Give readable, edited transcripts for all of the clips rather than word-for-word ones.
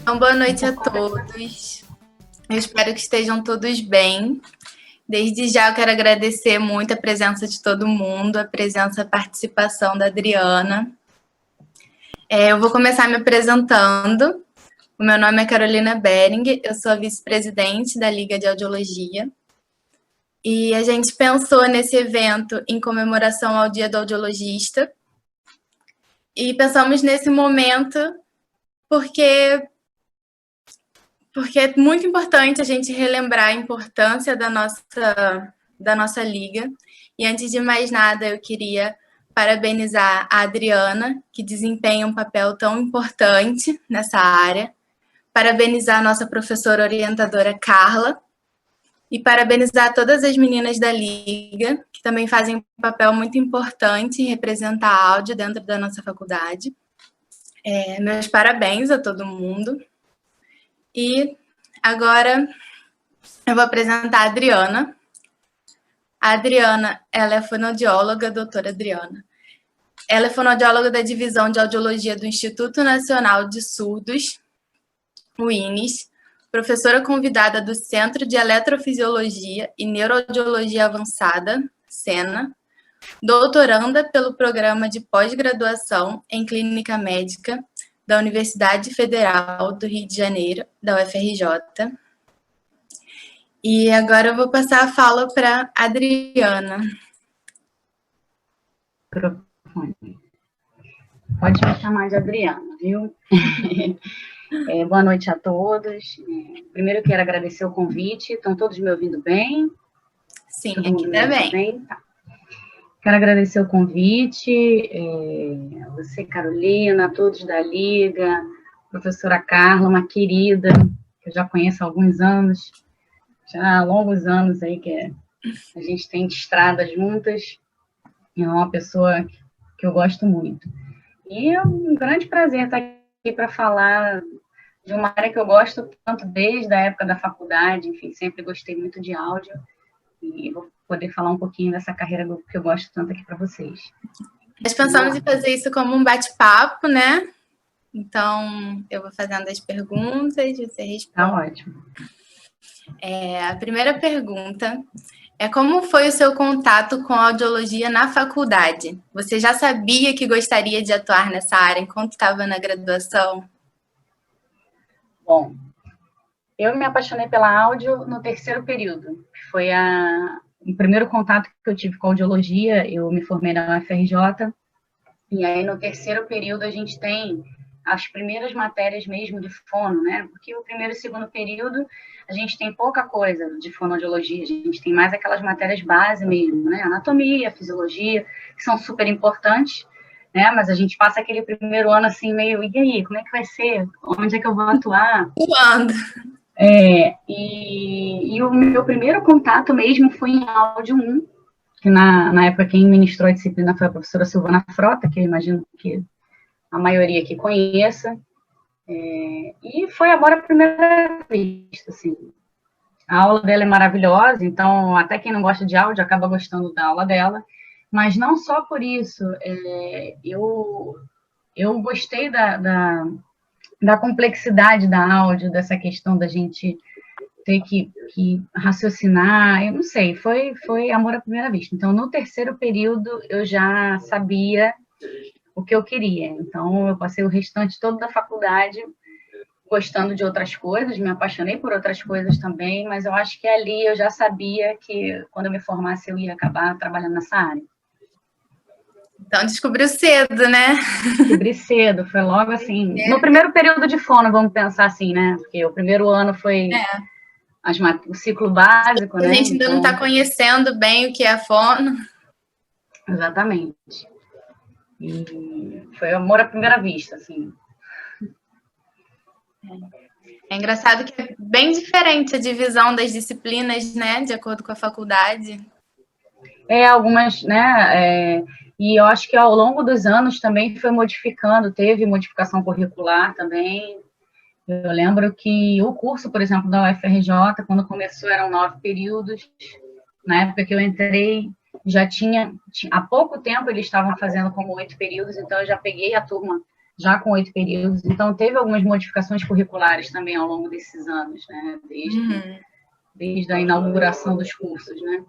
Então, boa noite a todos. Eu espero que estejam todos bem. Desde já eu quero agradecer muito a presença de todo mundo, a presença e a participação da Adriana. Eu vou começar me apresentando. O meu nome é Carolina Bering, eu sou a vice-presidente da Liga de Audiologia. E a gente pensou nesse evento em comemoração ao Dia do Audiologista. E pensamos nesse momento porque é muito importante a gente relembrar a importância da nossa liga. E antes de mais nada, eu queria parabenizar a Adriana, que desempenha um papel tão importante nessa área, parabenizar a nossa professora orientadora Carla e parabenizar todas as meninas da liga, que também fazem um papel muito importante em representar áudio dentro da nossa faculdade. Meus parabéns a todo mundo. E agora eu vou apresentar a Adriana. A Adriana, ela é fonoaudióloga, doutora Adriana. Ela é fonoaudióloga da Divisão de Audiologia do Instituto Nacional de Surdos, o INES, professora convidada do Centro de Eletrofisiologia e Neuroaudiologia Avançada, SENA, doutoranda pelo Programa de Pós-Graduação em Clínica Médica da Universidade Federal do Rio de Janeiro, da UFRJ. E agora eu vou passar a fala para a Adriana. Pode me chamar de Adriana, viu? Boa noite a todos. Primeiro eu quero agradecer o convite. Estão todos me ouvindo bem? Sim, aqui está bem. Tá. Quero agradecer o convite, você, Carolina, todos da Liga, professora Carla, uma querida, que eu já conheço há alguns anos, já há longos anos aí que a gente tem de estrada juntas, é uma pessoa que eu gosto muito. E é um grande prazer estar aqui para falar de uma área que eu gosto tanto desde a época da faculdade, enfim, sempre gostei muito de áudio, e vou poder falar um pouquinho dessa carreira que eu gosto tanto aqui para vocês. Nós pensamos em fazer isso como um bate-papo, né? Então, eu vou fazendo as perguntas, você responde. Tá ótimo. A primeira pergunta é: como foi o seu contato com a audiologia na faculdade? Você já sabia que gostaria de atuar nessa área enquanto estava na graduação? Bom, eu me apaixonei pela áudio no terceiro período, que foi o primeiro contato que eu tive com a audiologia. Eu me formei na UFRJ, e aí no terceiro período a gente tem as primeiras matérias mesmo de fono, né? Porque o primeiro e segundo período a gente tem pouca coisa de fonoaudiologia, a gente tem mais aquelas matérias base mesmo, né? Anatomia, fisiologia, que são super importantes, né? Mas a gente passa aquele primeiro ano assim meio, e aí, como é que vai ser? Onde é que eu vou atuar? Voando. E o meu primeiro contato mesmo foi em áudio 1, que na época quem ministrou a disciplina foi a professora Silvana Frota, que eu imagino que a maioria aqui conheça, e foi amor à primeira vista, assim. A aula dela é maravilhosa, então até quem não gosta de áudio acaba gostando da aula dela, mas não só por isso, eu gostei da complexidade da áudio, dessa questão da gente ter que raciocinar, eu não sei, foi amor à primeira vista. Então, no terceiro período, eu já sabia o que eu queria. Então, eu passei o restante todo da faculdade gostando de outras coisas, me apaixonei por outras coisas também, mas eu acho que ali eu já sabia que quando eu me formasse eu ia acabar trabalhando nessa área. Então, descobriu cedo, né? Descobri cedo, foi logo assim, no primeiro período de fono, vamos pensar assim, né? Porque o primeiro ano foi o ciclo básico, né? A gente ainda não está conhecendo bem o que é fono. Exatamente. E foi amor à primeira vista, assim. É engraçado que é bem diferente a divisão das disciplinas, né? De acordo com a faculdade. Algumas, né? E eu acho que ao longo dos anos também foi modificando, teve modificação curricular também. Eu lembro que o curso, por exemplo, da UFRJ, quando começou, eram 9 períodos. Na época que eu entrei, já há pouco tempo eles estavam fazendo como 8 períodos, então eu já peguei a turma já com 8 períodos. Então, teve algumas modificações curriculares também ao longo desses anos, né? Desde a inauguração dos cursos, né?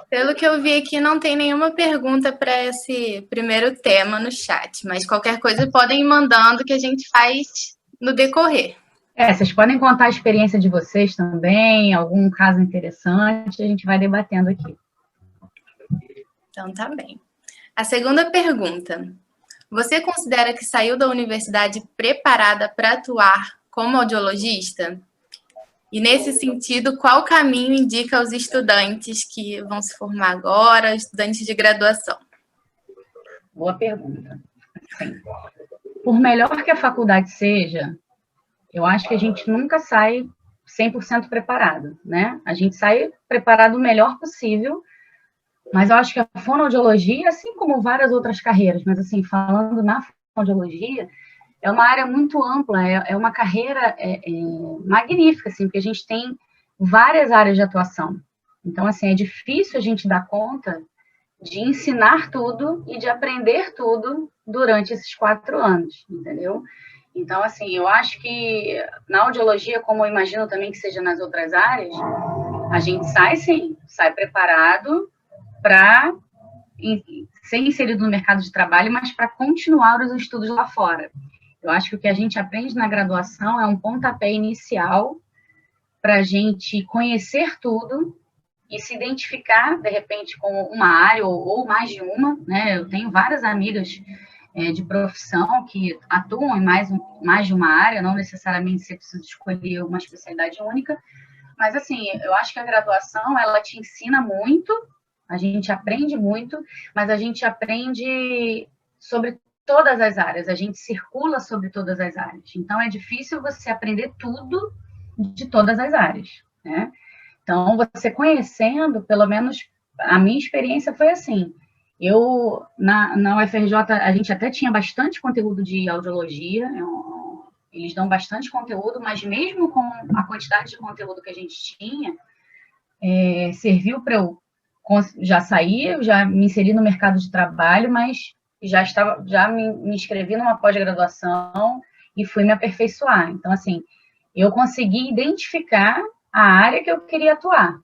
Pelo que eu vi aqui, não tem nenhuma pergunta para esse primeiro tema no chat, mas qualquer coisa podem ir mandando que a gente faz no decorrer. Vocês podem contar a experiência de vocês também, algum caso interessante, a gente vai debatendo aqui. Então, tá bem. A segunda pergunta. Você considera que saiu da universidade preparada para atuar como audiologista? E, nesse sentido, qual caminho indica aos estudantes que vão se formar agora, estudantes de graduação? Boa pergunta. Sim. Por melhor que a faculdade seja, eu acho que a gente nunca sai 100% preparado, né? A gente sai preparado o melhor possível, mas eu acho que a fonoaudiologia, assim como várias outras carreiras, mas assim, falando na fonoaudiologia, é uma área muito ampla, é uma carreira magnífica, assim, porque a gente tem várias áreas de atuação. Então, assim, é difícil a gente dar conta de ensinar tudo e de aprender tudo durante esses 4 anos, entendeu? Então, assim, eu acho que na audiologia, como eu imagino também que seja nas outras áreas, a gente sai, sim, sai preparado para ser inserido no mercado de trabalho, mas para continuar os estudos lá fora. Eu acho que o que a gente aprende na graduação é um pontapé inicial para a gente conhecer tudo e se identificar, de repente, com uma área ou mais de uma, né? Eu tenho várias amigas de profissão que atuam em mais de uma área, não necessariamente você precisa escolher uma especialidade única, mas, assim, eu acho que a graduação, ela te ensina muito, a gente aprende muito, mas a gente aprende sobre todas as áreas, a gente circula sobre todas as áreas. Então, é difícil você aprender tudo de todas as áreas, né? Então, você conhecendo, pelo menos a minha experiência foi assim. Eu, na UFRJ, a gente até tinha bastante conteúdo de audiologia, eles dão bastante conteúdo, mas mesmo com a quantidade de conteúdo que a gente tinha, serviu para eu já sair, já me inseri no mercado de trabalho, mas já me inscrevi numa pós-graduação e fui me aperfeiçoar. Então, assim, eu consegui identificar a área que eu queria atuar.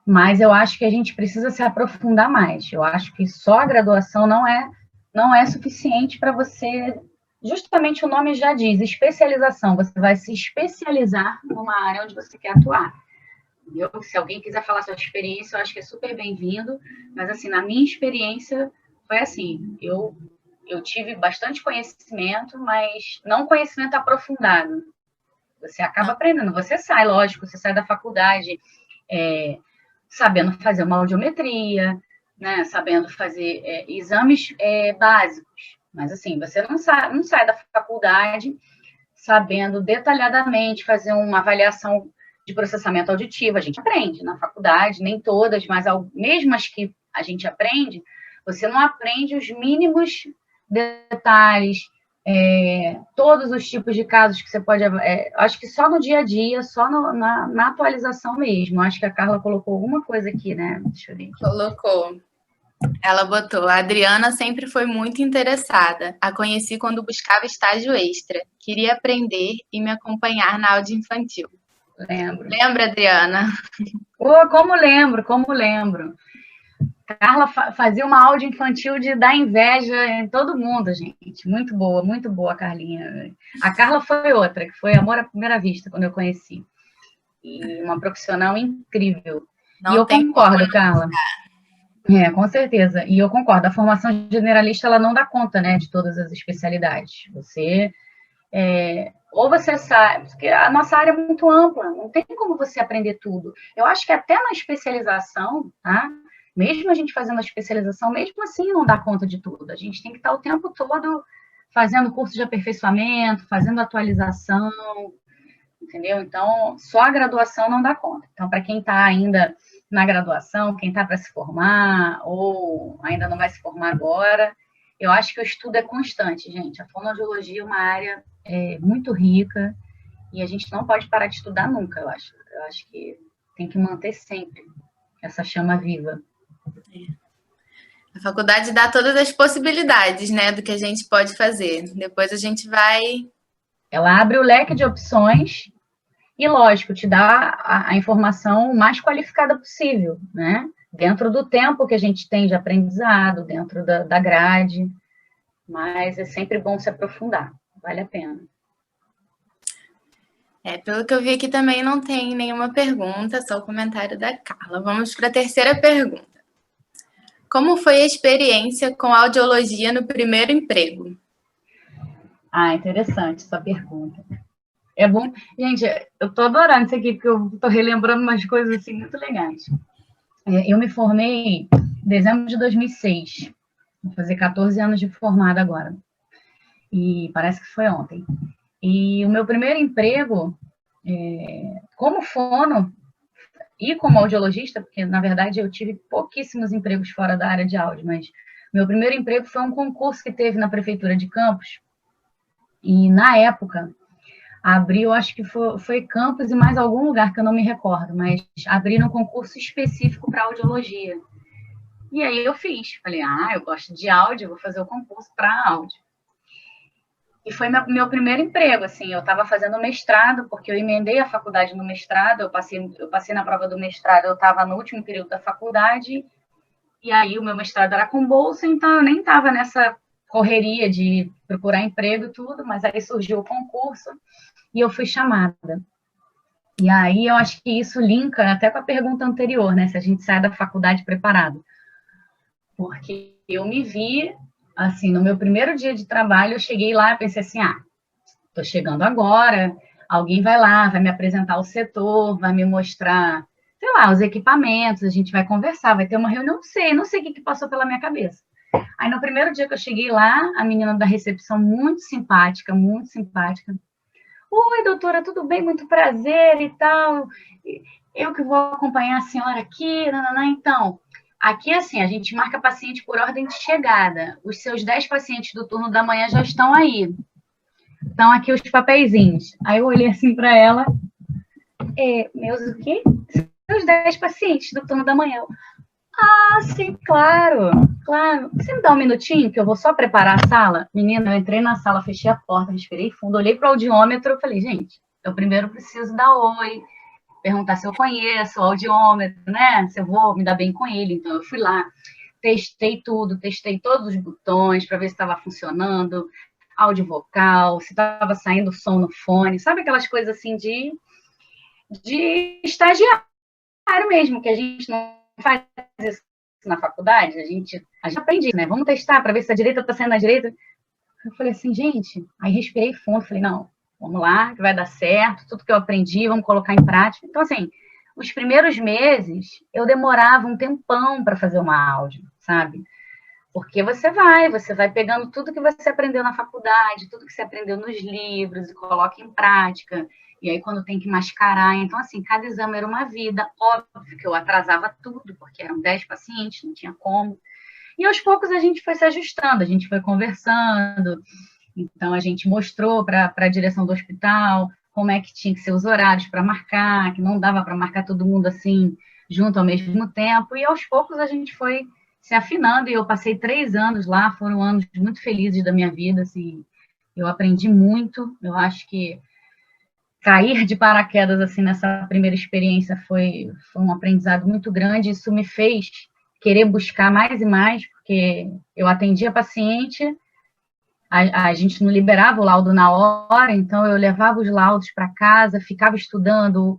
Mas eu acho que a gente precisa se aprofundar mais. Eu acho que só a graduação não é suficiente para você. Justamente o nome já diz, especialização. Você vai se especializar numa área onde você quer atuar. Se alguém quiser falar sua experiência, eu acho que é super bem-vindo. Mas, assim, na minha experiência, foi assim. Eu tive bastante conhecimento, mas não conhecimento aprofundado. Você acaba aprendendo. Você sai, lógico, você sai da faculdade sabendo fazer uma audiometria, né, sabendo fazer exames básicos. Mas, assim, você não sai da faculdade sabendo detalhadamente fazer uma avaliação de processamento auditivo. A gente aprende na faculdade, nem todas, mas mesmo as que a gente aprende, você não aprende os mínimos detalhes, todos os tipos de casos que você pode... acho que só no dia a dia, só na atualização mesmo. Acho que a Carla colocou alguma coisa aqui, né? Deixa eu ver aqui. Colocou. Ela botou, a Adriana sempre foi muito interessada. A conheci quando buscava estágio extra. Queria aprender e me acompanhar na aula infantil. Lembro. Lembra, Adriana? Como lembro. Carla fazia uma aula infantil de dar inveja em todo mundo, gente. Muito boa, Carlinha. A Carla foi outra, que foi amor à primeira vista, quando eu conheci. E uma profissional incrível. Não e eu tem concordo, Carla. Com certeza. E eu concordo. A formação generalista, ela não dá conta, né, de todas as especialidades. Você... ou você sabe, porque a nossa área é muito ampla, não tem como você aprender tudo. Eu acho que até na especialização, tá? Mesmo a gente fazendo a especialização, mesmo assim não dá conta de tudo. A gente tem que estar o tempo todo fazendo curso de aperfeiçoamento, fazendo atualização, entendeu? Então, só a graduação não dá conta. Então, para quem está ainda na graduação, quem está para se formar, ou ainda não vai se formar agora, eu acho que o estudo é constante, gente. A fonoaudiologia é uma área muito rica e a gente não pode parar de estudar nunca, eu acho. Eu acho que tem que manter sempre essa chama viva. A A faculdade dá todas as possibilidades, né, do que a gente pode fazer. Depois a gente vai... Ela abre o leque de opções e, lógico, te dá a informação mais qualificada possível, né? Dentro do tempo que a gente tem de aprendizado, dentro da grade. Mas é sempre bom se aprofundar, vale a pena. Pelo que eu vi aqui também não tem nenhuma pergunta, só o comentário da Carla. Vamos para a terceira pergunta. Como foi a experiência com audiologia no primeiro emprego? Interessante essa pergunta. É bom. Gente, eu tô adorando isso aqui, porque eu tô relembrando umas coisas assim muito legais. Eu me formei em dezembro de 2006. Vou fazer 14 anos de formada agora. E parece que foi ontem. E o meu primeiro emprego, como fono e como audiologista, porque, na verdade, eu tive pouquíssimos empregos fora da área de áudio, mas meu primeiro emprego foi um concurso que teve na Prefeitura de Campos. E, na época, abriu, acho que foi Campos e mais algum lugar que eu não me recordo, mas abriram um concurso específico para audiologia. E aí eu fiz. Falei, eu gosto de áudio, vou fazer o concurso para áudio. E foi meu primeiro emprego, assim, eu estava fazendo mestrado, porque eu emendei a faculdade no mestrado, eu passei na prova do mestrado, eu estava no último período da faculdade, e aí o meu mestrado era com bolsa, então eu nem estava nessa correria de procurar emprego e tudo, mas aí surgiu o concurso e eu fui chamada. E aí eu acho que isso linka até com a pergunta anterior, né, se a gente sai da faculdade preparado. Porque eu me vi, assim, no meu primeiro dia de trabalho, eu cheguei lá e pensei assim, estou chegando agora, alguém vai lá, vai me apresentar o setor, vai me mostrar, sei lá, os equipamentos, a gente vai conversar, vai ter uma reunião, não sei o que passou pela minha cabeça. Aí, no primeiro dia que eu cheguei lá, a menina da recepção, muito simpática, muito simpática. Oi, doutora, tudo bem? Muito prazer e tal. Eu que vou acompanhar a senhora aqui, então... Aqui, assim, a gente marca paciente por ordem de chegada. Os seus 10 pacientes do turno da manhã já estão aí. Estão aqui os papeizinhos. Aí eu olhei assim para ela. Meus o quê? Seus 10 pacientes do turno da manhã. Sim, claro. Você me dá um minutinho que eu vou só preparar a sala? Menina, eu entrei na sala, fechei a porta, respirei fundo, olhei para o audiômetro e falei, gente, eu primeiro preciso dar oi, perguntar se eu conheço o audiômetro, né? Se eu vou me dar bem com ele. Então, eu fui lá, testei tudo, testei todos os botões para ver se estava funcionando, áudio vocal, se estava saindo som no fone, sabe aquelas coisas assim de estagiário mesmo, que a gente não faz isso na faculdade, a gente aprende, né? Vamos testar para ver se a direita está saindo na direita. Eu falei assim, gente, aí respirei fundo, falei, não, vamos lá, que vai dar certo, tudo que eu aprendi, vamos colocar em prática. Então, assim, os primeiros meses, eu demorava um tempão para fazer uma áudio, sabe? Porque você vai pegando tudo que você aprendeu na faculdade, tudo que você aprendeu nos livros, e coloca em prática. E aí, quando tem que mascarar, então, assim, cada exame era uma vida. Óbvio que eu atrasava tudo, porque eram 10 pacientes, não tinha como. E aos poucos a gente foi se ajustando, a gente foi conversando. Então, a gente mostrou para a direção do hospital como é que tinha que ser os horários para marcar, que não dava para marcar todo mundo assim, junto ao mesmo tempo. E aos poucos a gente foi se afinando. E eu passei 3 anos lá, foram anos muito felizes da minha vida. Assim, eu aprendi muito. Eu acho que cair de paraquedas assim nessa primeira experiência foi um aprendizado muito grande. Isso me fez querer buscar mais e mais, porque eu atendia paciente, a gente não liberava o laudo na hora, então eu levava os laudos para casa, ficava estudando,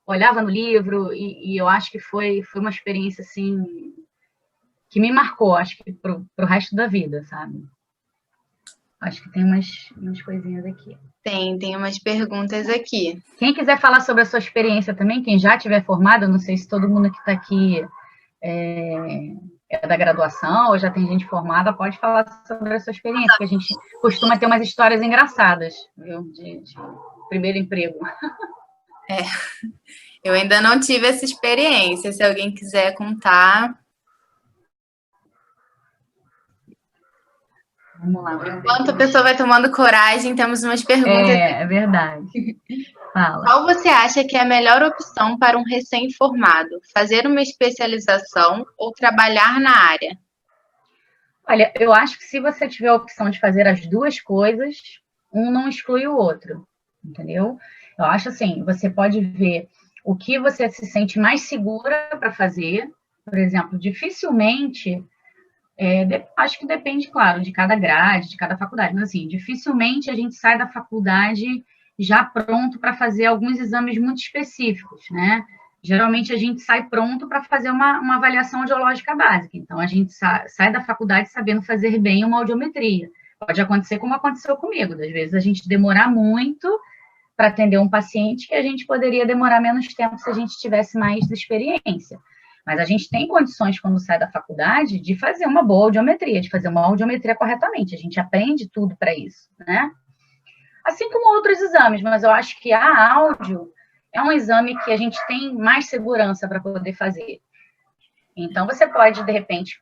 olhava no livro, e eu acho que foi uma experiência, assim, que me marcou, acho que para o resto da vida, sabe? Acho que tem umas coisinhas aqui. Tem umas perguntas aqui. Quem quiser falar sobre a sua experiência também, quem já tiver formado, eu não sei se todo mundo que está aqui é da graduação ou já tem gente formada, pode falar sobre a sua experiência, porque a gente costuma ter umas histórias engraçadas, viu, de primeiro emprego. Eu ainda não tive essa experiência, se alguém quiser contar. Vamos lá. Enquanto a pessoa vai tomando coragem, temos umas perguntas. É verdade. Fala. Qual você acha que é a melhor opção para um recém-formado? Fazer uma especialização ou trabalhar na área? Olha, eu acho que se você tiver a opção de fazer as duas coisas, um não exclui o outro, entendeu? Eu acho assim, você pode ver o que você se sente mais segura para fazer. Por exemplo, dificilmente, acho que depende, claro, de cada grade, de cada faculdade, mas assim, dificilmente a gente sai da faculdade já pronto para fazer alguns exames muito específicos, né? Geralmente a gente sai pronto para fazer uma avaliação audiológica básica. Então, a gente sai da faculdade sabendo fazer bem uma audiometria. Pode acontecer como aconteceu comigo, às vezes a gente demorar muito para atender um paciente que a gente poderia demorar menos tempo se a gente tivesse mais experiência. Mas a gente tem condições, quando sai da faculdade, de fazer uma boa audiometria, de fazer uma audiometria corretamente. A gente aprende tudo para isso, né? Assim como outros exames, mas eu acho que a áudio é um exame que a gente tem mais segurança para poder fazer. Então, você pode, de repente,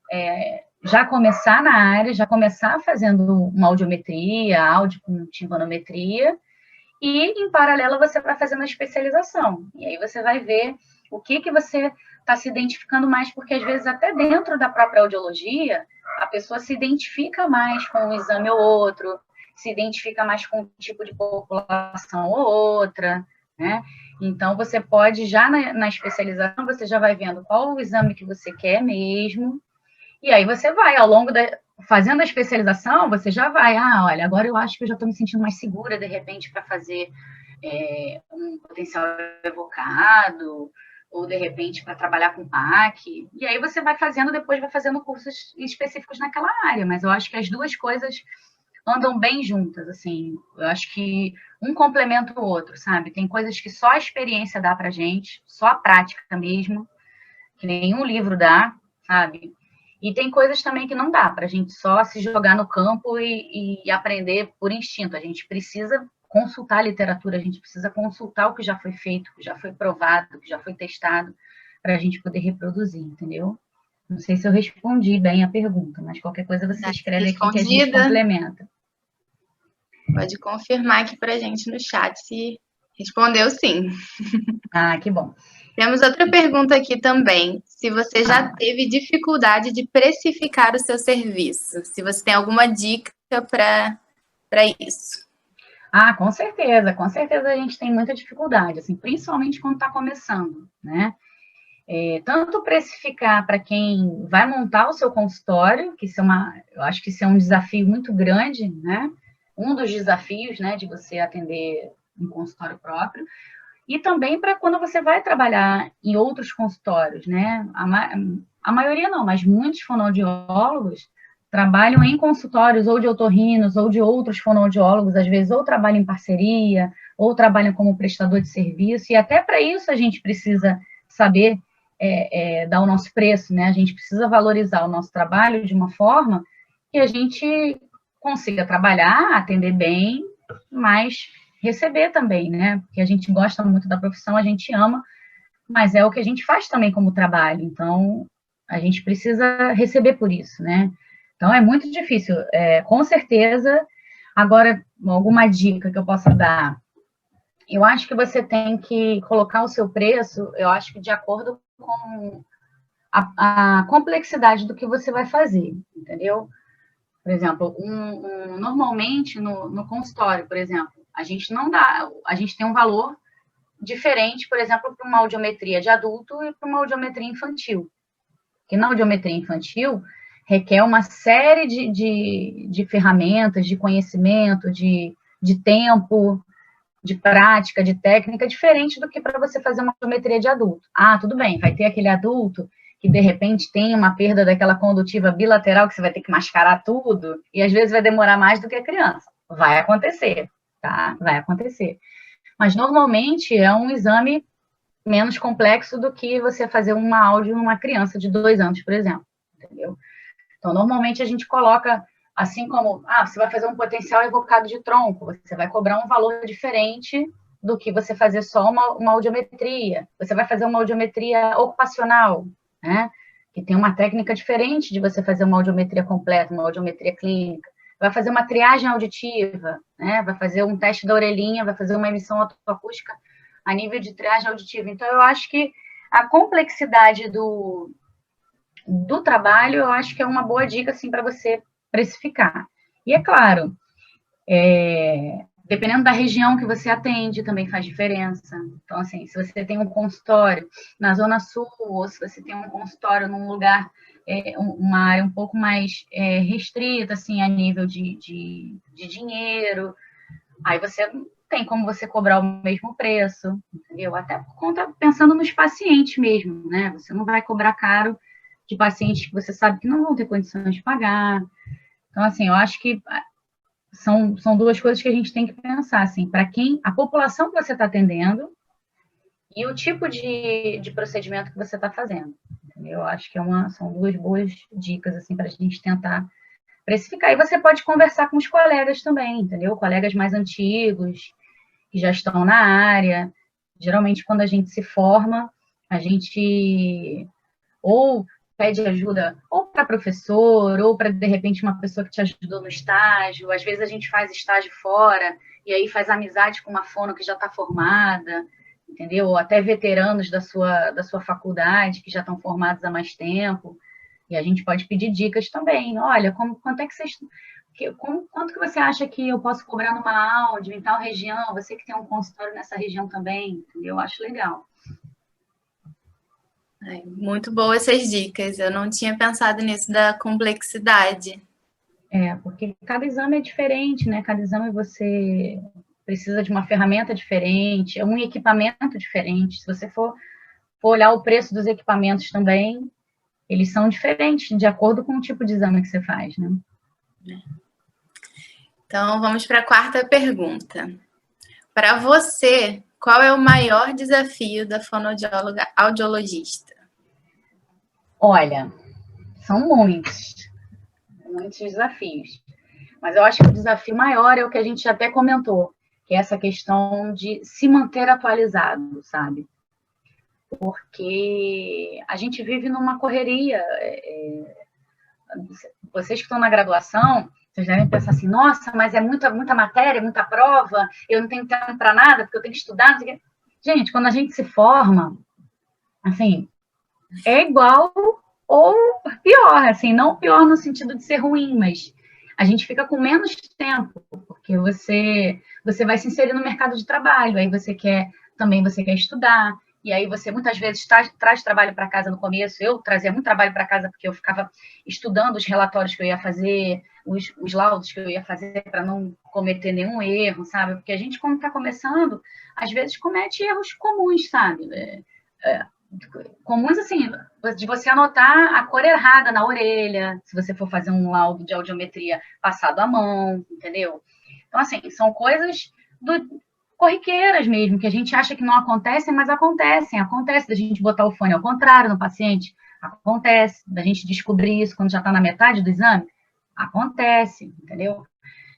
já começar na área, já começar fazendo uma audiometria, áudio com timpanometria, e, em paralelo, você vai fazendo a especialização. E aí você vai ver o que você está se identificando mais, porque, às vezes, até dentro da própria audiologia, a pessoa se identifica mais com um exame ou outro, se identifica mais com um tipo de população ou outra, né? Então, você pode, já na especialização, você já vai vendo qual o exame que você quer mesmo, e aí você vai, ao longo fazendo a especialização, você já vai, olha, agora eu acho que eu já estou me sentindo mais segura, de repente, para fazer um potencial evocado, ou, de repente, para trabalhar com PAC. E aí você vai fazendo, depois vai fazendo cursos específicos naquela área. Mas eu acho que as duas coisas andam bem juntas, assim. Eu acho que um complementa o outro, sabe? Tem coisas que só a experiência dá para gente, só a prática mesmo, que nenhum livro dá, sabe? E tem coisas também que não dá para a gente só se jogar no campo e aprender por instinto. A gente precisa consultar a literatura, a gente precisa consultar o que já foi feito, o que já foi provado, o que já foi testado, para a gente poder reproduzir, entendeu? Não sei se eu respondi bem a pergunta, mas qualquer coisa você escreve aqui que a gente complementa. Pode confirmar aqui para a gente no chat se respondeu sim. Ah, que bom. Temos outra pergunta aqui também. Se você já teve dificuldade de precificar o seu serviço, se você tem alguma dica para isso. Ah, com certeza a gente tem muita dificuldade, assim, principalmente quando está começando, né? Tanto precificar para quem vai montar o seu consultório, que eu acho que isso é um desafio muito grande, né? Um dos desafios, né, de você atender um consultório próprio, e também para quando você vai trabalhar em outros consultórios, né? A maioria não, mas muitos fonoaudiólogos trabalham em consultórios ou de otorrinos ou de outros fonoaudiólogos, às vezes ou trabalham em parceria, ou trabalham como prestador de serviço, e até para isso a gente precisa saber dar o nosso preço, né? A gente precisa valorizar o nosso trabalho de uma forma que a gente consiga trabalhar, atender bem, mas receber também, né? Porque a gente gosta muito da profissão, a gente ama, mas é o que a gente faz também como trabalho, então a gente precisa receber por isso, né? Então é muito difícil, com certeza. Agora, alguma dica que eu possa dar? Eu acho que você tem que colocar o seu preço, eu acho que de acordo com a complexidade do que você vai fazer, entendeu? Por exemplo, normalmente no consultório, por exemplo, a gente tem um valor diferente, por exemplo, para uma audiometria de adulto e para uma audiometria infantil. Porque na audiometria infantil requer uma série de ferramentas, de conhecimento, de tempo, de prática, de técnica, diferente do que para você fazer uma audiometria de adulto. Ah, tudo bem, vai ter aquele adulto que de repente tem uma perda daquela condutiva bilateral que você vai ter que mascarar tudo, e às vezes vai demorar mais do que a criança. Vai acontecer, tá? Vai acontecer. Mas normalmente é um exame menos complexo do que você fazer uma áudio numa criança de 2 anos, por exemplo, entendeu? Então, normalmente a gente coloca, assim como, você vai fazer um potencial evocado de tronco, você vai cobrar um valor diferente do que você fazer só uma audiometria. Você vai fazer uma audiometria ocupacional, né? Que tem uma técnica diferente de você fazer uma audiometria completa, uma audiometria clínica. Vai fazer uma triagem auditiva, né? Vai fazer um teste da orelhinha, vai fazer uma emissão otoacústica a nível de triagem auditiva. Então, eu acho que a complexidade do trabalho, eu acho que é uma boa dica, assim, para você precificar. E é claro, dependendo da região que você atende, também faz diferença. Então, assim, se você tem um consultório na Zona Sul, ou se você tem um consultório num lugar, uma área um pouco mais restrita, assim, a nível de dinheiro, aí você tem como você cobrar o mesmo preço, entendeu? Até por conta, pensando nos pacientes mesmo, né? Você não vai cobrar caro de pacientes que você sabe que não vão ter condições de pagar. Então, assim, eu acho que são duas coisas que a gente tem que pensar, assim, para quem, a população que você está atendendo e o tipo de procedimento que você está fazendo. Entendeu? Eu acho que são duas boas dicas, assim, para a gente tentar precificar. E você pode conversar com os colegas também, entendeu? Colegas mais antigos, que já estão na área. Geralmente, quando a gente se forma, a gente ou pede ajuda ou para professor, ou para, de repente, uma pessoa que te ajudou no estágio. Às vezes a gente faz estágio fora, e aí faz amizade com uma fono que já está formada, entendeu? Ou até veteranos da sua faculdade, que já estão formados há mais tempo. E a gente pode pedir dicas também. Olha, quanto é que vocês... Quanto que você acha que eu posso cobrar numa áudio em tal região? Você que tem um consultório nessa região também, entendeu? Eu acho legal. Muito boas essas dicas. Eu não tinha pensado nisso da complexidade. Porque cada exame é diferente, né? Cada exame você precisa de uma ferramenta diferente, é um equipamento diferente. Se você for olhar o preço dos equipamentos também, eles são diferentes de acordo com o tipo de exame que você faz, né? Então, vamos para a quarta pergunta. Para você, qual é o maior desafio da fonoaudióloga audiologista? Olha, são muitos desafios. Mas eu acho que o desafio maior é o que a gente até comentou, que é essa questão de se manter atualizado, sabe? Porque a gente vive numa correria. Vocês que estão na graduação, vocês devem pensar assim, nossa, mas é muita matéria, muita prova, eu não tenho tempo para nada, porque eu tenho que estudar. Não sei o quê. Gente, quando a gente se forma, assim, é igual ou pior, assim, não pior no sentido de ser ruim, mas a gente fica com menos tempo, porque você vai se inserir no mercado de trabalho, aí você quer estudar, e aí você muitas vezes traz trabalho para casa no começo. Eu trazia muito trabalho para casa porque eu ficava estudando os relatórios que eu ia fazer, os laudos que eu ia fazer para não cometer nenhum erro, sabe? Porque a gente, quando está começando, às vezes comete erros comuns, sabe? Comuns, assim, de você anotar a cor errada na orelha, se você for fazer um laudo de audiometria passado à mão, entendeu? Então, assim, são coisas corriqueiras mesmo, que a gente acha que não acontecem, mas acontecem. Acontece da gente botar o fone ao contrário no paciente, acontece da gente descobrir isso quando já está na metade do exame, acontece, entendeu?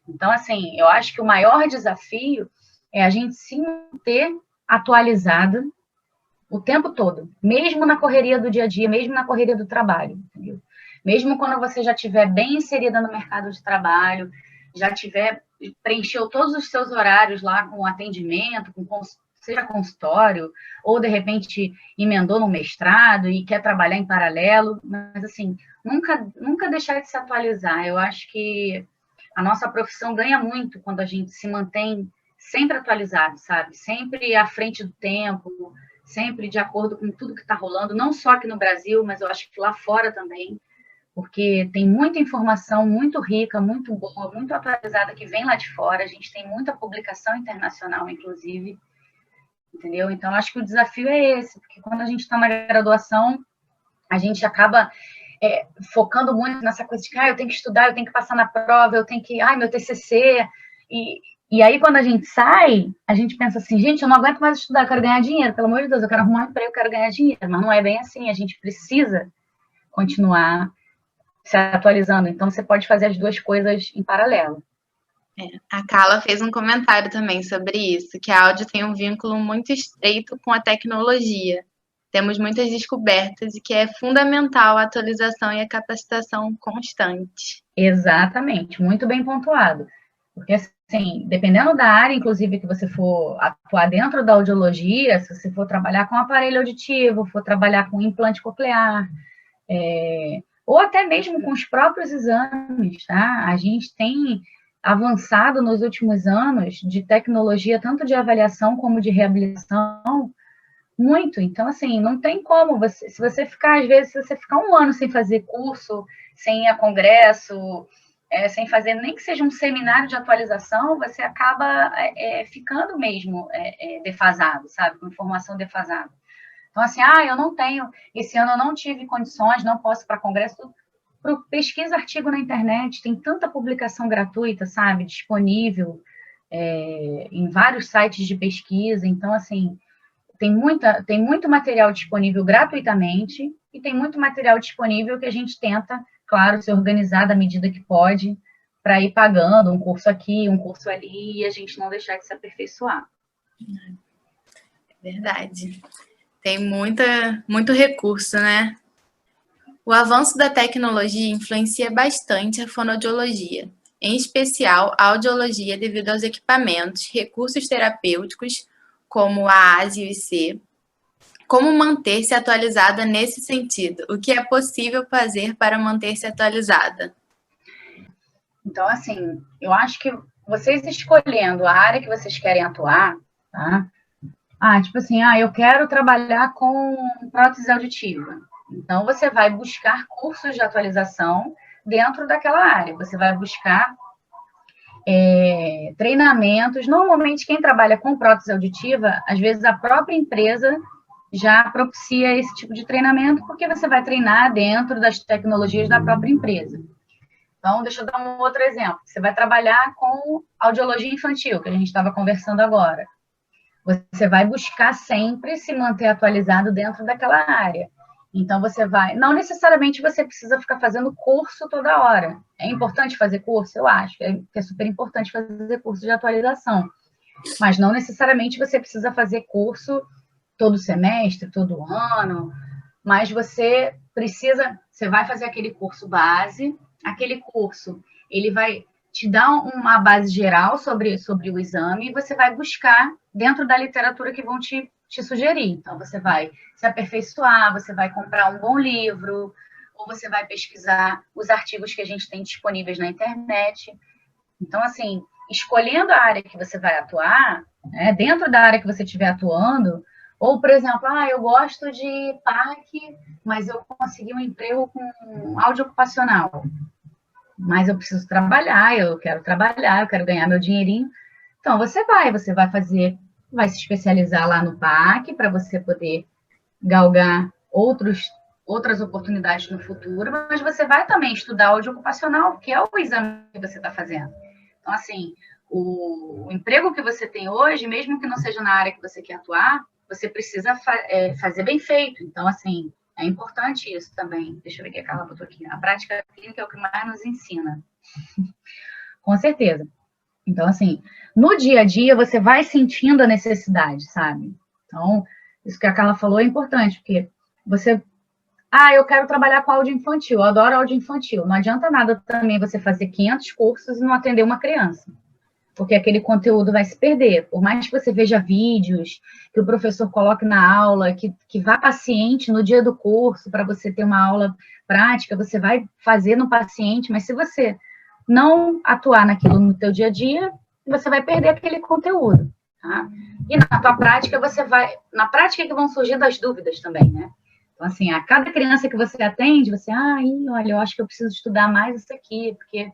Então, assim, eu acho que o maior desafio é a gente se manter atualizado o tempo todo, mesmo na correria do dia a dia, mesmo na correria do trabalho, entendeu? Mesmo quando você já estiver bem inserida no mercado de trabalho, preencheu todos os seus horários lá com atendimento, seja consultório, ou de repente emendou no mestrado e quer trabalhar em paralelo, mas assim, nunca deixar de se atualizar. Eu acho que a nossa profissão ganha muito quando a gente se mantém sempre atualizado, sabe? Sempre à frente do tempo, sempre de acordo com tudo que está rolando, não só aqui no Brasil, mas eu acho que lá fora também, porque tem muita informação muito rica, muito boa, muito atualizada que vem lá de fora. A gente tem muita publicação internacional, inclusive, entendeu? Então, acho que o desafio é esse, porque quando a gente está na graduação, a gente acaba focando muito nessa coisa de eu tenho que estudar, eu tenho que passar na prova, eu tenho que, meu TCC, e aí, quando a gente sai, a gente pensa assim, gente, eu não aguento mais estudar, eu quero ganhar dinheiro, pelo amor de Deus, eu quero arrumar um emprego, eu quero ganhar dinheiro, mas não é bem assim, a gente precisa continuar se atualizando, então você pode fazer as duas coisas em paralelo. A Carla fez um comentário também sobre isso, que a áudio tem um vínculo muito estreito com a tecnologia. Temos muitas descobertas e que é fundamental a atualização e a capacitação constante. Exatamente, muito bem pontuado. Porque, assim, dependendo da área, inclusive, que você for atuar dentro da audiologia, se você for trabalhar com aparelho auditivo, for trabalhar com implante coclear, ou até mesmo com os próprios exames, tá? A gente tem avançado nos últimos anos de tecnologia, tanto de avaliação como de reabilitação, muito. Então, assim, não tem como você, se você ficar, às vezes, se você ficar um ano sem fazer curso, sem ir a congresso, sem fazer nem que seja um seminário de atualização, você acaba ficando mesmo defasado, sabe? Com informação defasada. Então, assim, eu não tenho, esse ano eu não tive condições, não posso ir para congresso. Pesquisa artigo na internet, tem tanta publicação gratuita, sabe? Disponível em vários sites de pesquisa. Então, assim, tem muito material disponível gratuitamente e tem muito material disponível que a gente tenta, claro, se organizar da medida que pode, para ir pagando um curso aqui, um curso ali, e a gente não deixar de se aperfeiçoar. Verdade. Tem muito recurso, né? O avanço da tecnologia influencia bastante a fonoaudiologia, em especial a audiologia devido aos equipamentos, recursos terapêuticos, como a AS e o IC. Como manter-se atualizada nesse sentido? O que é possível fazer para manter-se atualizada? Então, assim, eu acho que vocês escolhendo a área que vocês querem atuar, tá? Tipo assim, eu quero trabalhar com prótese auditiva. Então, você vai buscar cursos de atualização dentro daquela área. Você vai buscar treinamentos. Normalmente, quem trabalha com prótese auditiva, às vezes a própria empresa já propicia esse tipo de treinamento, porque você vai treinar dentro das tecnologias da própria empresa. Então, deixa eu dar um outro exemplo. Você vai trabalhar com audiologia infantil, que a gente estava conversando agora. Você vai buscar sempre se manter atualizado dentro daquela área. Então, não necessariamente você precisa ficar fazendo curso toda hora. É importante fazer curso? Eu acho que é super importante fazer curso de atualização. Mas não necessariamente você precisa fazer curso todo semestre, todo ano. Mas você vai fazer aquele curso base, aquele curso, ele vai te dar uma base geral sobre o exame e você vai buscar dentro da literatura que vão te sugerir. Então, você vai se aperfeiçoar, você vai comprar um bom livro, ou você vai pesquisar os artigos que a gente tem disponíveis na internet. Então, assim, escolhendo a área que você vai atuar, dentro da área que você estiver atuando, ou, por exemplo, eu gosto de PAC, mas eu consegui um emprego com áudio ocupacional. Mas eu preciso trabalhar, eu quero ganhar meu dinheirinho. Então, você vai se especializar lá no PAC para você poder galgar outras oportunidades no futuro, mas você vai também estudar áudio ocupacional, que é o exame que você está fazendo. Então, assim, o emprego que você tem hoje, mesmo que não seja na área que você quer atuar, você precisa fazer bem feito. Então, assim, é importante isso também. Deixa eu ver o que a Carla botou aqui. A prática clínica é o que mais nos ensina. Com certeza. Então, assim, no dia a dia, você vai sentindo a necessidade, sabe? Então, isso que a Carla falou é importante, porque você... eu quero trabalhar com áudio infantil, eu adoro áudio infantil. Não adianta nada também você fazer 500 cursos e não atender uma criança, porque aquele conteúdo vai se perder. Por mais que você veja vídeos, que o professor coloque na aula, que vá paciente no dia do curso para você ter uma aula prática, você vai fazer no paciente, mas se você não atuar naquilo no teu dia a dia, você vai perder aquele conteúdo, tá? E na tua prática, na prática que vão surgindo as dúvidas também, né? Então, assim, a cada criança que você atende, olha, eu acho que eu preciso estudar mais isso aqui, porque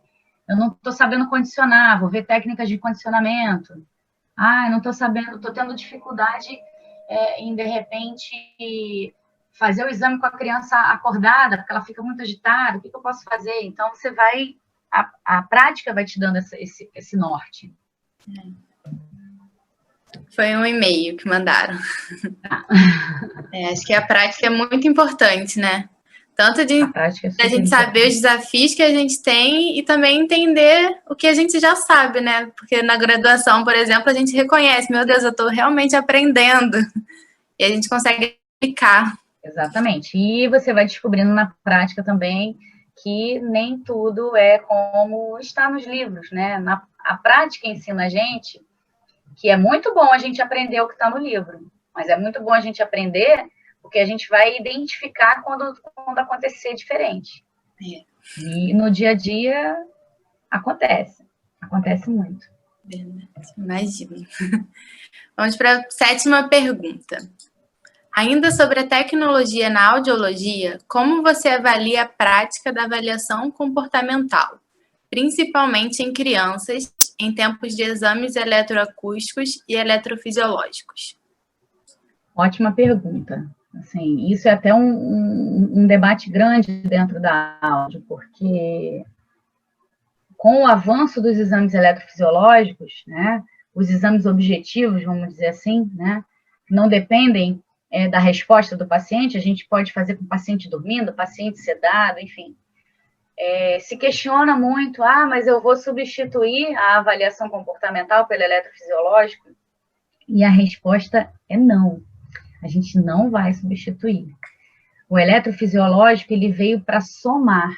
eu não estou sabendo condicionar, vou ver técnicas de condicionamento. Eu não estou sabendo, estou tendo dificuldade em, de repente, fazer o exame com a criança acordada, porque ela fica muito agitada, o que eu posso fazer? Então, a prática vai te dando esse norte. Foi um e-mail que mandaram. Acho que a prática é muito importante, né? Tanto de a gente saber os desafios que a gente tem e também entender o que a gente já sabe, né? Porque na graduação, por exemplo, a gente reconhece, meu Deus, eu estou realmente aprendendo. E a gente consegue aplicar. Exatamente. E você vai descobrindo na prática também que nem tudo é como está nos livros, né? A prática ensina a gente que é muito bom a gente aprender o que está no livro, mas é muito bom a gente aprender porque a gente vai identificar quando acontecer diferente. E no dia a dia acontece muito. Verdade, imagino. Vamos para a 7ª pergunta. Ainda sobre a tecnologia na audiologia, como você avalia a prática da avaliação comportamental, principalmente em crianças, em tempos de exames eletroacústicos e eletrofisiológicos? Ótima pergunta. Assim, isso é até um debate grande dentro da áudio, porque com o avanço dos exames eletrofisiológicos, né, os exames objetivos, vamos dizer assim, né, não dependem da resposta do paciente, a gente pode fazer com o paciente dormindo, paciente sedado, enfim. Se questiona muito, mas eu vou substituir a avaliação comportamental pelo eletrofisiológico? E a resposta é não. A gente não vai substituir. O eletrofisiológico, ele veio para somar.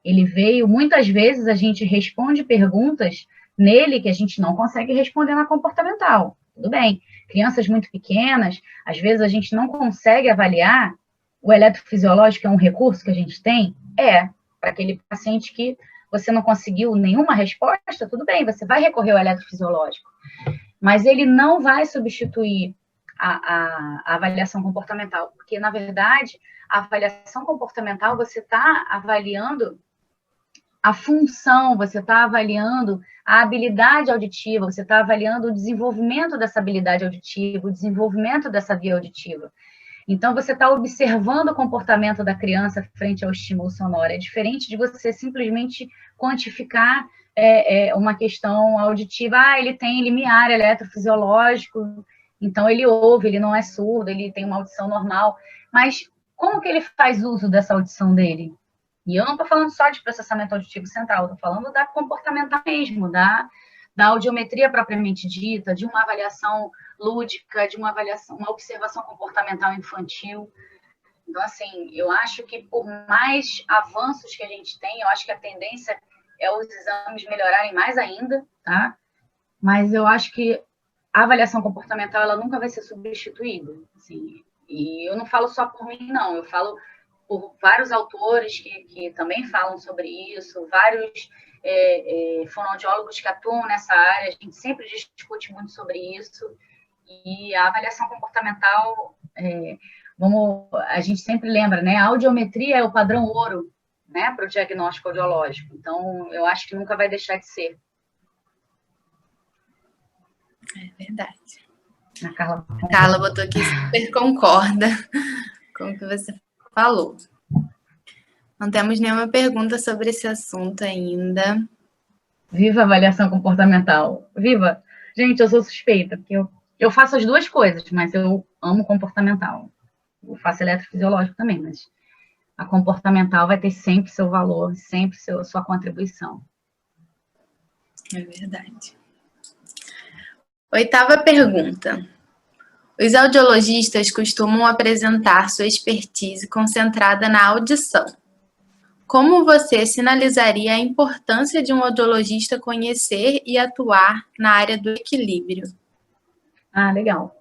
Ele veio, muitas vezes, a gente responde perguntas nele que a gente não consegue responder na comportamental. Tudo bem. Crianças muito pequenas, às vezes a gente não consegue avaliar. O eletrofisiológico é um recurso que a gente tem? Para aquele paciente que você não conseguiu nenhuma resposta, tudo bem, você vai recorrer ao eletrofisiológico. Mas ele não vai substituir a avaliação comportamental, porque, na verdade, a avaliação comportamental, você está avaliando a função, você está avaliando a habilidade auditiva, você está avaliando o desenvolvimento dessa habilidade auditiva, o desenvolvimento dessa via auditiva. Então, você está observando o comportamento da criança frente ao estímulo sonoro. É diferente de você simplesmente quantificar uma questão auditiva. Ele tem limiar eletrofisiológico, então ele ouve, ele não é surdo, ele tem uma audição normal. Mas como que ele faz uso dessa audição dele? E eu não estou falando só de processamento auditivo central, estou falando da comportamental mesmo, da audiometria propriamente dita, de uma avaliação lúdica, de uma observação comportamental infantil. Então, assim, eu acho que por mais avanços que a gente tem, eu acho que a tendência é os exames melhorarem mais ainda, tá? Mas eu acho que a avaliação comportamental, ela nunca vai ser substituída, assim. E eu não falo só por mim, não, eu falo por vários autores que também falam sobre isso, vários fonoaudiólogos que atuam nessa área, a gente sempre discute muito sobre isso, e a avaliação comportamental, a gente sempre lembra, né, a audiometria é o padrão ouro, né, para o diagnóstico audiológico, então eu acho que nunca vai deixar de ser. É verdade. A Carla botou aqui, super concorda com o que você falou. Não temos nenhuma pergunta sobre esse assunto ainda. Viva a avaliação comportamental. Viva! Gente, eu sou suspeita, porque eu faço as duas coisas, mas eu amo comportamental. Eu faço eletrofisiológico também, mas a comportamental vai ter sempre seu valor, sempre sua contribuição. É verdade. 8ª pergunta. Os audiologistas costumam apresentar sua expertise concentrada na audição. Como você sinalizaria a importância de um audiologista conhecer e atuar na área do equilíbrio? Legal.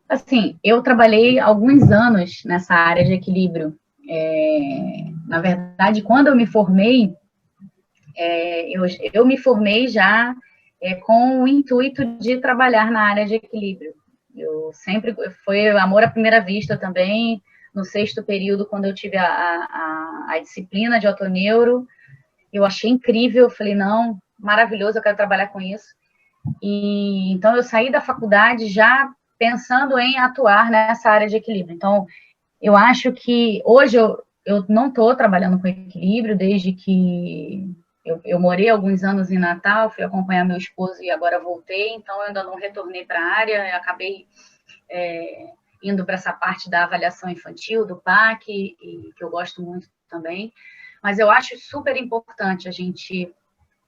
Assim, eu trabalhei alguns anos nessa área de equilíbrio. Na verdade, quando eu me formei, eu me formei já com o intuito de trabalhar na área de equilíbrio. Foi amor à primeira vista também, no 6º período, quando eu tive a disciplina de otoneuro, eu achei incrível, eu falei, não, maravilhoso, eu quero trabalhar com isso. E então eu saí da faculdade já pensando em atuar nessa área de equilíbrio. Então, eu acho que hoje eu não estou trabalhando com equilíbrio, desde que eu morei alguns anos em Natal, fui acompanhar meu esposo e agora voltei, então eu ainda não retornei para a área, eu acabei indo para essa parte da avaliação infantil, do PAC, e que eu gosto muito também. Mas eu acho super importante a gente,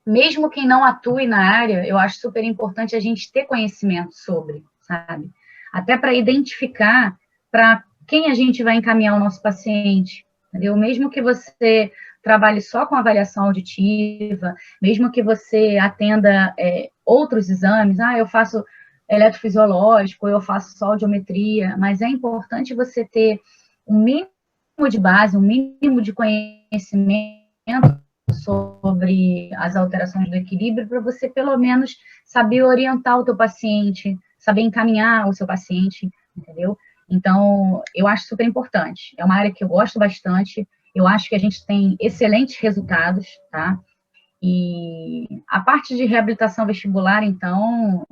mesmo quem não atue na área, eu acho super importante a gente ter conhecimento sobre, sabe? Até para identificar para quem a gente vai encaminhar o nosso paciente, entendeu? Mesmo que você trabalhe só com avaliação auditiva, mesmo que você atenda outros exames, eu faço eletrofisiológico, eu faço só audiometria, mas é importante você ter um mínimo de base, um mínimo de conhecimento sobre as alterações do equilíbrio, para você, pelo menos, saber orientar o teu paciente, saber encaminhar o seu paciente, entendeu? Então, eu acho super importante. É uma área que eu gosto bastante, eu acho que a gente tem excelentes resultados, tá? E a parte de reabilitação vestibular, então,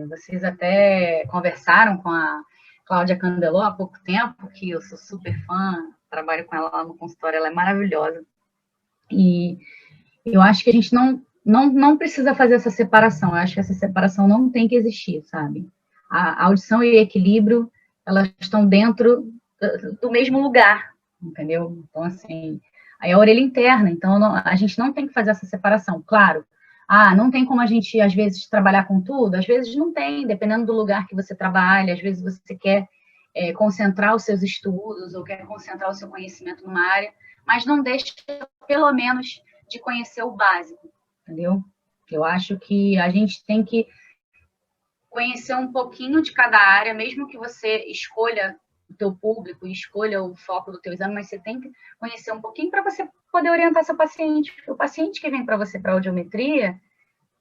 vocês até conversaram com a Cláudia Candelô há pouco tempo, que eu sou super fã, trabalho com ela lá no consultório, ela é maravilhosa. E eu acho que a gente não precisa fazer essa separação, eu acho que essa separação não tem que existir, sabe? A audição e equilíbrio, elas estão dentro do mesmo lugar, entendeu? Então, assim, aí a orelha interna, então a gente não tem que fazer essa separação, claro. Não tem como a gente, às vezes, trabalhar com tudo? Às vezes não tem, dependendo do lugar que você trabalha, às vezes você quer concentrar os seus estudos ou quer concentrar o seu conhecimento numa área, mas não deixe, pelo menos, de conhecer o básico, entendeu? Eu acho que a gente tem que conhecer um pouquinho de cada área, mesmo que você escolha o teu público, escolha o foco do teu exame, mas você tem que conhecer um pouquinho para você poder orientar seu paciente. O paciente que vem para você para audiometria,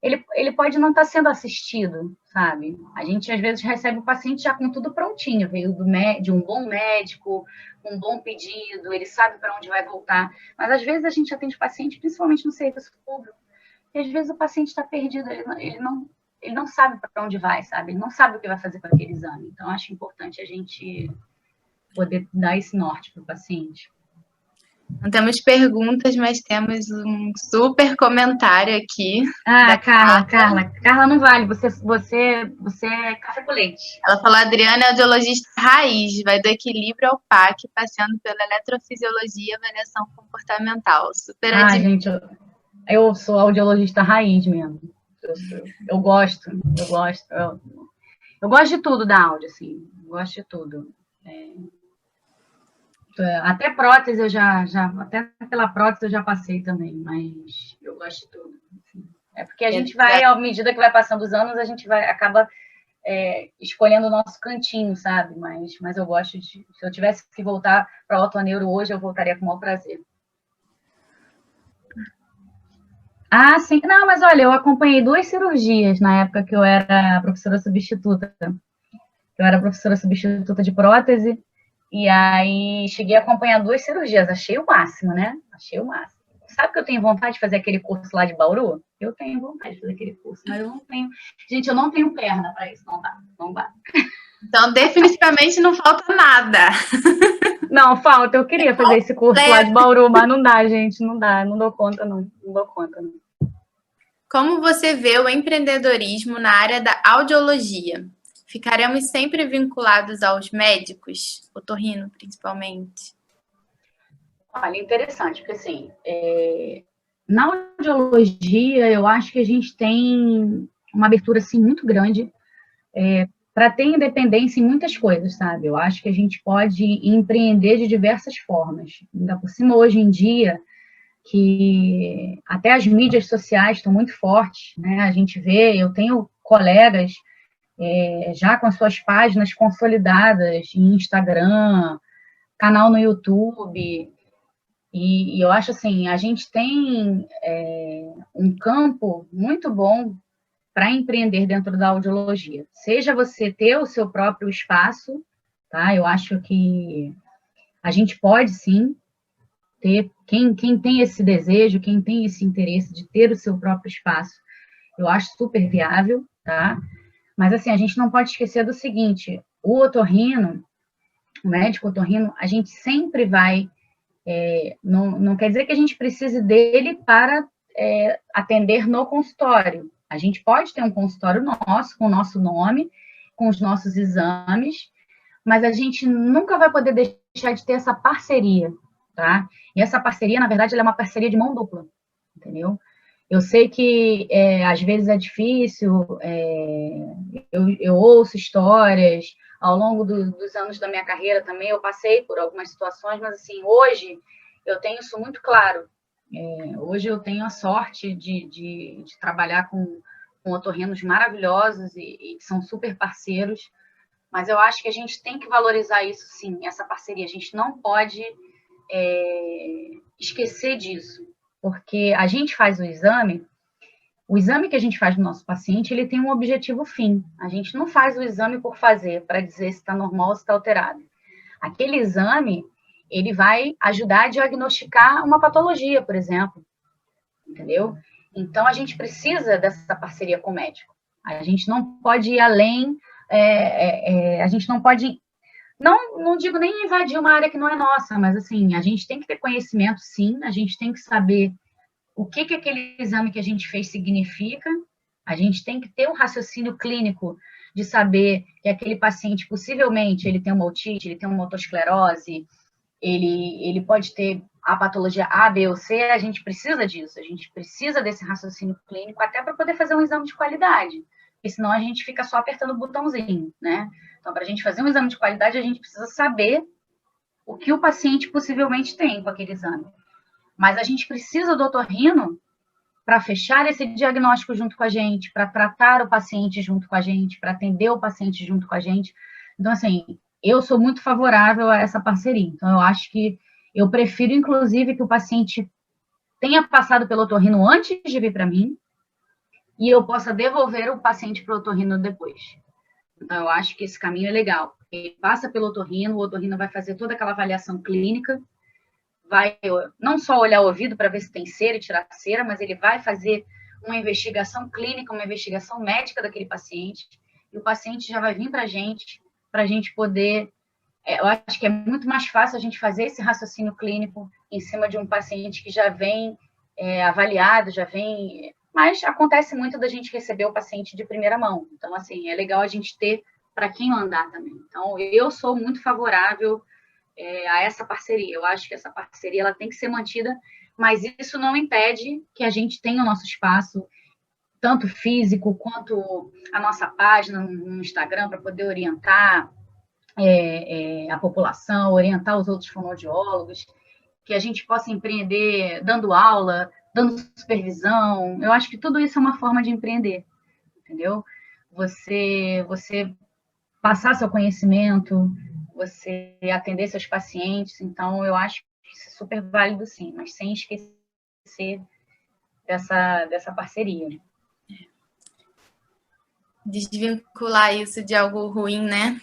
ele pode não estar sendo assistido, sabe? A gente, às vezes, recebe o paciente já com tudo prontinho, veio de um bom médico, com um bom pedido, ele sabe para onde vai voltar. Mas, às vezes, a gente atende o paciente, principalmente no serviço público, e, às vezes, o paciente está perdido, ele não sabe para onde vai, sabe? Ele não sabe o que vai fazer com aquele exame. Então, acho importante a gente poder dar esse norte para o paciente. Não temos perguntas, mas temos um super comentário aqui. Carla, não vale. Você é café com leite. Ela falou: Adriana é audiologista raiz, vai do equilíbrio ao PAC, passando pela eletrofisiologia e avaliação comportamental. Super gente, eu sou audiologista raiz mesmo. Eu gosto. Eu gosto de tudo da áudio, assim. Eu gosto de tudo. Até prótese até pela prótese eu já passei também, mas eu gosto de tudo. Assim. É porque a gente vai, à medida que vai passando os anos, a gente acaba escolhendo o nosso cantinho, sabe? Mas eu gosto de. Se eu tivesse que voltar para a otoneuro hoje, eu voltaria com o maior prazer. Sim. Não, mas olha, eu acompanhei 2 cirurgias na época que eu era professora substituta. Eu era professora substituta de prótese. E aí, cheguei a acompanhar 2 cirurgias. Achei o máximo, né? Achei o máximo. Sabe que eu tenho vontade de fazer aquele curso lá de Bauru? Eu tenho vontade de fazer aquele curso, mas eu não tenho. Gente, eu não tenho perna para isso. Não dá. Então, definitivamente não falta nada. Não, falta. Eu queria fazer esse curso lá de Bauru, mas não dá, gente. Não dá. Não dou conta, não. Não dou conta, não. Como você vê o empreendedorismo na área da audiologia? Ficaremos sempre vinculados aos médicos, otorrino principalmente? Olha, interessante, porque assim, na audiologia eu acho que a gente tem uma abertura assim muito grande para ter independência em muitas coisas, sabe? Eu acho que a gente pode empreender de diversas formas. Ainda por cima, hoje em dia, que até as mídias sociais estão muito fortes, né? A gente vê, eu tenho colegas já com as suas páginas consolidadas em Instagram, canal no YouTube, e eu acho assim, a gente tem um campo muito bom para empreender dentro da audiologia. Seja você ter o seu próprio espaço, tá? Eu acho que a gente pode sim ter, quem tem esse desejo, quem tem esse interesse de ter o seu próprio espaço, eu acho super viável, tá? Mas assim, a gente não pode esquecer do seguinte, o otorrino, o médico otorrino, a gente sempre vai, não quer dizer que a gente precise dele para atender no consultório. A gente pode ter um consultório nosso, com o nosso nome, com os nossos exames, mas a gente nunca vai poder deixar de ter essa parceria, tá? E essa parceria, na verdade, ela é uma parceria de mão dupla, entendeu? Eu sei que às vezes é difícil, eu ouço histórias, ao longo dos anos da minha carreira também eu passei por algumas situações, mas assim, hoje eu tenho isso muito claro. Hoje eu tenho a sorte de trabalhar com com otorrinos maravilhosos e que são super parceiros, mas eu acho que a gente tem que valorizar isso, sim, essa parceria. A gente não pode esquecer disso, porque a gente faz o exame que a gente faz no nosso paciente, ele tem um objetivo fim. A gente não faz o exame por fazer, para dizer se está normal ou se está alterado. Aquele exame, ele vai ajudar a diagnosticar uma patologia, por exemplo, entendeu? Então, a gente precisa dessa parceria com o médico. A gente não pode ir além, a gente não pode, não digo nem invadir uma área que não é nossa, mas, assim, a gente tem que ter conhecimento, sim, a gente tem que saber o que aquele exame que a gente fez significa, a gente tem que ter um raciocínio clínico de saber que aquele paciente, possivelmente, ele tem uma otite, ele tem uma otosclerose, ele pode ter a patologia A, B ou C, a gente precisa disso, a gente precisa desse raciocínio clínico até para poder fazer um exame de qualidade, porque senão a gente fica só apertando o botãozinho, né? Então, para a gente fazer um exame de qualidade, a gente precisa saber o que o paciente possivelmente tem com aquele exame. Mas a gente precisa do otorrino para fechar esse diagnóstico junto com a gente, para tratar o paciente junto com a gente, para atender o paciente junto com a gente. Então, assim, eu sou muito favorável a essa parceria. Então, eu acho que eu prefiro, inclusive, que o paciente tenha passado pelo otorrino antes de vir para mim e eu possa devolver o paciente para o otorrino depois. Então, eu acho que esse caminho é legal. Ele passa pelo otorrino, o otorrino vai fazer toda aquela avaliação clínica, vai não só olhar o ouvido para ver se tem cera e tirar cera, mas ele vai fazer uma investigação clínica, uma investigação médica daquele paciente, e o paciente já vai vir para a gente poder... eu acho que é muito mais fácil a gente fazer esse raciocínio clínico em cima de um paciente que já vem avaliado, já vem... Mas acontece muito da gente receber o paciente de primeira mão. Então, assim, é legal a gente ter para quem mandar também. Então, eu sou muito favorável a essa parceria. Eu acho que essa parceria ela tem que ser mantida, mas isso não impede que a gente tenha o nosso espaço, tanto físico quanto a nossa página no Instagram, para poder orientar a população, orientar os outros fonoaudiólogos, que a gente possa empreender dando aula, dando supervisão. Eu acho que tudo isso é uma forma de empreender, entendeu? Você passar seu conhecimento, você atender seus pacientes. Então, eu acho que isso é super válido, sim, mas sem esquecer dessa parceria. Desvincular isso de algo ruim, né?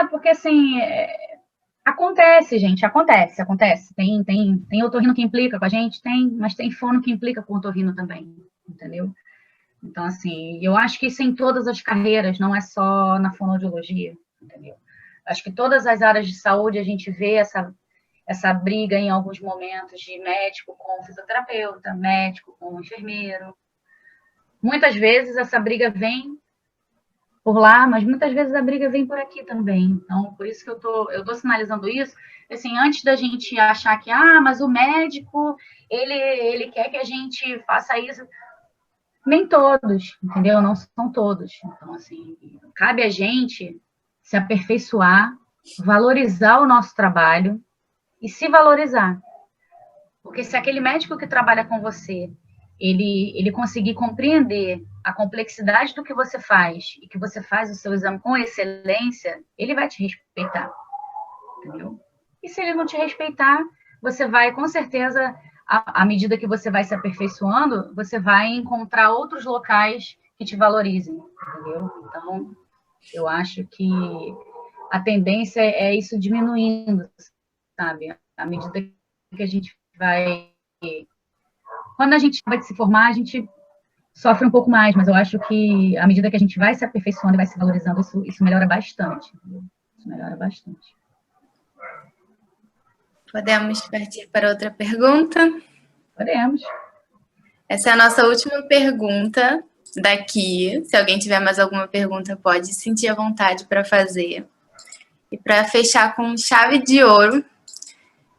Porque, assim, acontece, gente, acontece. Tem otorrino que implica com a gente? Tem, mas tem fono que implica com o otorrino também, entendeu? Então, assim, eu acho que isso em todas as carreiras, não é só na fonoaudiologia, entendeu? Acho que todas as áreas de saúde a gente vê essa briga em alguns momentos de médico com fisioterapeuta, médico com enfermeiro. Muitas vezes essa briga vem por lá, mas muitas vezes a briga vem por aqui também. Então, por isso que eu tô sinalizando isso, assim, antes da gente achar que, mas o médico, ele quer que a gente faça isso. Nem todos, entendeu? Não são todos. Então, assim, cabe a gente se aperfeiçoar, valorizar o nosso trabalho e se valorizar. Porque se aquele médico que trabalha com você, ele conseguir compreender a complexidade do que você faz e que você faz o seu exame com excelência, ele vai te respeitar, entendeu? E se ele não te respeitar, você vai, com certeza, à medida que você vai se aperfeiçoando, você vai encontrar outros locais que te valorizem, entendeu? Então, eu acho que a tendência é isso diminuindo, sabe? À medida que a gente vai... Quando a gente vai se formar, a gente sofre um pouco mais, mas eu acho que à medida que a gente vai se aperfeiçoando e vai se valorizando, isso melhora bastante, entendeu? Isso melhora bastante. Podemos partir para outra pergunta? Podemos. Essa é a nossa última pergunta daqui. Se alguém tiver mais alguma pergunta, pode sentir à vontade para fazer. E para fechar com chave de ouro,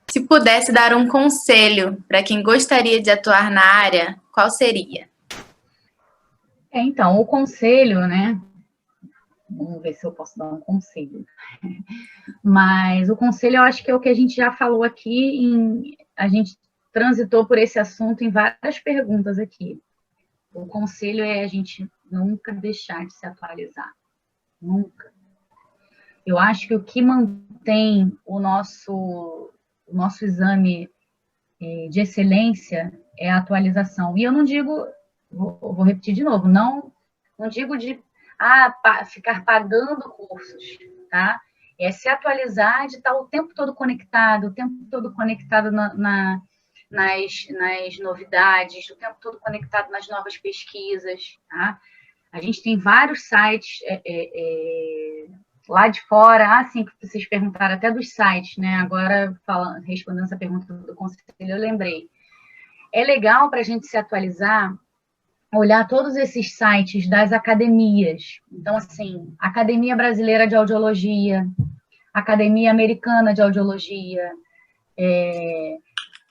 se pudesse dar um conselho para quem gostaria de atuar na área, qual seria? Então, o conselho, né? Vamos ver se eu posso dar um conselho. Mas o conselho, eu acho que é o que a gente já falou aqui, a gente transitou por esse assunto em várias perguntas aqui. o conselho é a gente nunca deixar de se atualizar. Nunca. Eu acho que o que mantém o nosso exame de excelência é a atualização. E eu não digo, vou repetir de novo, não digo de ficar pagando cursos, tá? É se atualizar, de estar o tempo todo conectado nas novidades, o tempo todo conectado nas novas pesquisas, tá? A gente tem vários sites lá de fora, assim, que vocês perguntaram até dos sites, né? Agora, respondendo essa pergunta do conselho, eu lembrei. É legal para a gente se atualizar, olhar todos esses sites das academias. Então, assim, Academia Brasileira de Audiologia, Academia Americana de Audiologia,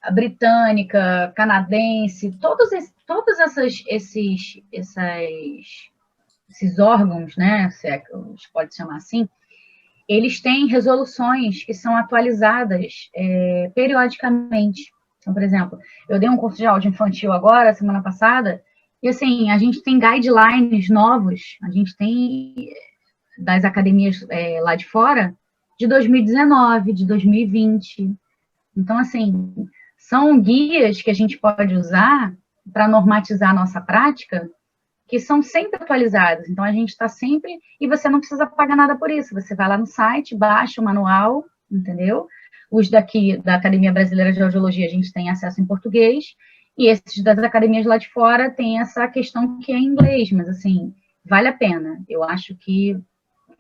a britânica, canadense, todos esses órgãos, né, se é que pode chamar assim, eles têm resoluções que são atualizadas periodicamente. Então, por exemplo, eu dei um curso de áudio infantil agora, semana passada, e assim, a gente tem guidelines novos, a gente tem das academias lá de fora, de 2019, de 2020. Então, assim, são guias que a gente pode usar para normatizar a nossa prática, que são sempre atualizados. Então, a gente está sempre... E você não precisa pagar nada por isso. Você vai lá no site, baixa o manual, entendeu? Os daqui, da Academia Brasileira de Audiologia, a gente tem acesso em português, e esses das academias lá de fora tem essa questão que é em inglês, mas, assim, vale a pena. Eu acho que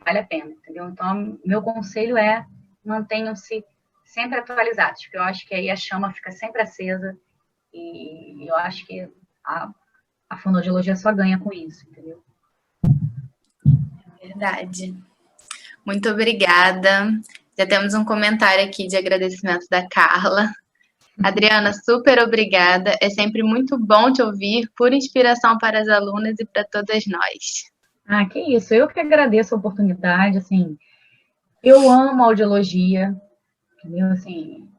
vale a pena, entendeu? Então, meu conselho é mantenham-se sempre atualizados, porque eu acho que aí a chama fica sempre acesa, e eu acho que a fonoaudiologia só ganha com isso, entendeu? Verdade. Muito obrigada. Já temos um comentário aqui de agradecimento da Carla. Adriana, super obrigada. É sempre muito bom te ouvir, pura inspiração para as alunas e para todas nós. Que isso. Eu que agradeço a oportunidade, assim, eu amo a audiologia, entendeu? Assim,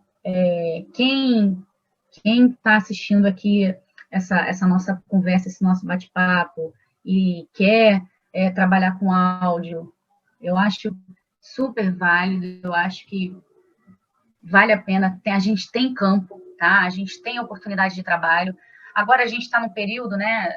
quem está assistindo aqui essa nossa conversa, esse nosso bate-papo e quer trabalhar com áudio, eu acho super válido, eu acho que vale a pena, a gente tem campo, tá? A gente tem oportunidade de trabalho. Agora a gente está num período, né,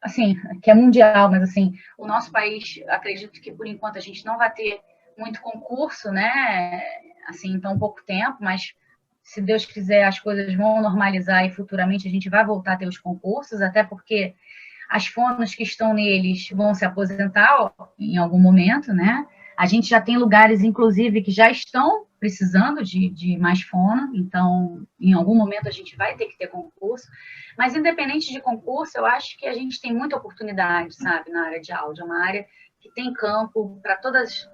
assim, que é mundial, mas assim, o nosso país, acredito que por enquanto a gente não vai ter muito concurso, né, assim, em tão pouco tempo, mas se Deus quiser as coisas vão normalizar e futuramente a gente vai voltar a ter os concursos, até porque as fonos que estão neles vão se aposentar em algum momento, né? A gente já tem lugares, inclusive, que já estão precisando de mais fono, então, em algum momento a gente vai ter que ter concurso, mas independente de concurso, eu acho que a gente tem muita oportunidade, sabe, na área de áudio, é uma área que tem campo para todas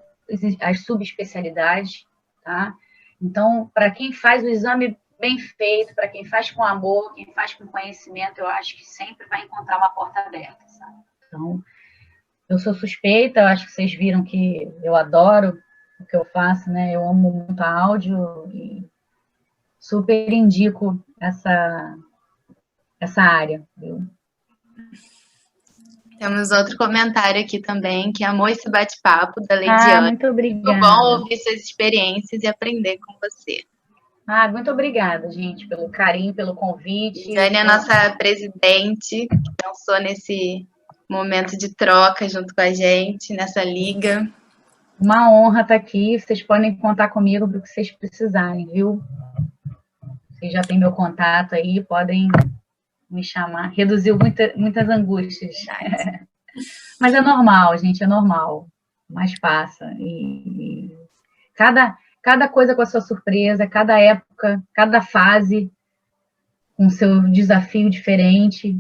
as subespecialidades, tá? Então, para quem faz o exame bem feito, para quem faz com amor, quem faz com conhecimento, eu acho que sempre vai encontrar uma porta aberta, sabe? Então, eu sou suspeita, eu acho que vocês viram que eu adoro o que eu faço, né? Eu amo muito áudio e super indico essa área, viu? Temos outro comentário aqui também, que amou esse bate-papo da Leidiane. Muito obrigada. Muito bom ouvir suas experiências e aprender com você. Muito obrigada, gente, pelo carinho, pelo convite. Jane é a nossa presidente, que pensou nesse momento de troca junto com a gente, nessa liga. Uma honra estar aqui. Vocês podem contar comigo para o que vocês precisarem, viu? Vocês já têm meu contato aí, podem me chamar. Reduziu muitas angústias. Mas é normal, gente, é normal. Mas passa. E cada coisa com a sua surpresa, cada época, cada fase com seu desafio diferente.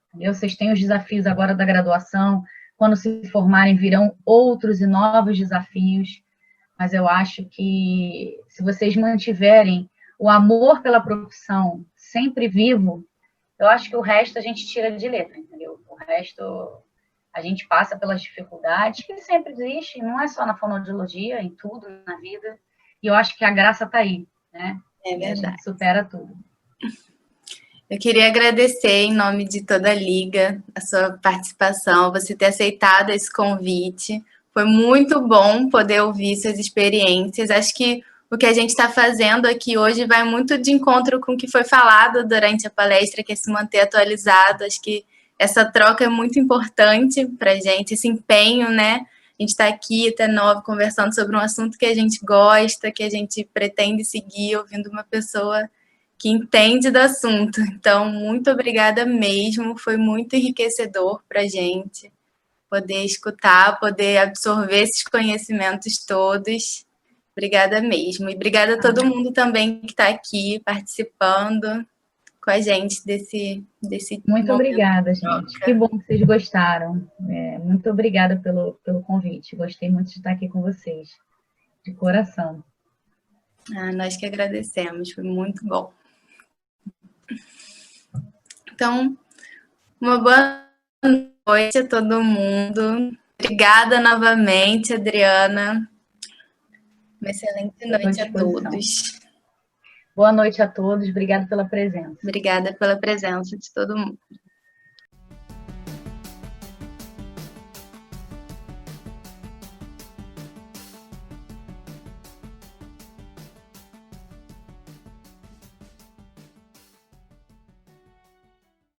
Entendeu? Vocês têm os desafios agora da graduação. Quando se formarem, virão outros e novos desafios. Mas eu acho que se vocês mantiverem o amor pela profissão sempre vivo, eu acho que o resto a gente tira de letra, entendeu? O resto a gente passa pelas dificuldades que sempre existe, não é só na fonoaudiologia, em tudo na vida. E eu acho que a graça está aí, né? É verdade. A gente supera tudo. Eu queria agradecer em nome de toda a Liga a sua participação, você ter aceitado esse convite. Foi muito bom poder ouvir suas experiências. Acho que o que a gente está fazendo aqui hoje vai muito de encontro com o que foi falado durante a palestra, que é se manter atualizado. Acho que essa troca é muito importante para a gente, esse empenho, né? A gente está aqui até 9 conversando sobre um assunto que a gente gosta, que a gente pretende seguir, ouvindo uma pessoa que entende do assunto. Então, muito obrigada mesmo. Foi muito enriquecedor para a gente poder escutar, poder absorver esses conhecimentos todos. Obrigada mesmo. E obrigada a todo mundo também que está aqui participando com a gente desse Muito momento. obrigada, gente. Que bom que vocês gostaram. Muito obrigada pelo convite. Gostei muito de estar aqui com vocês, de coração. Nós que agradecemos, foi muito bom. Então, uma boa noite a todo mundo. Obrigada novamente, Adriana. Uma excelente noite a todos. Boa noite a todos. Obrigada pela presença. Obrigada pela presença de todo mundo.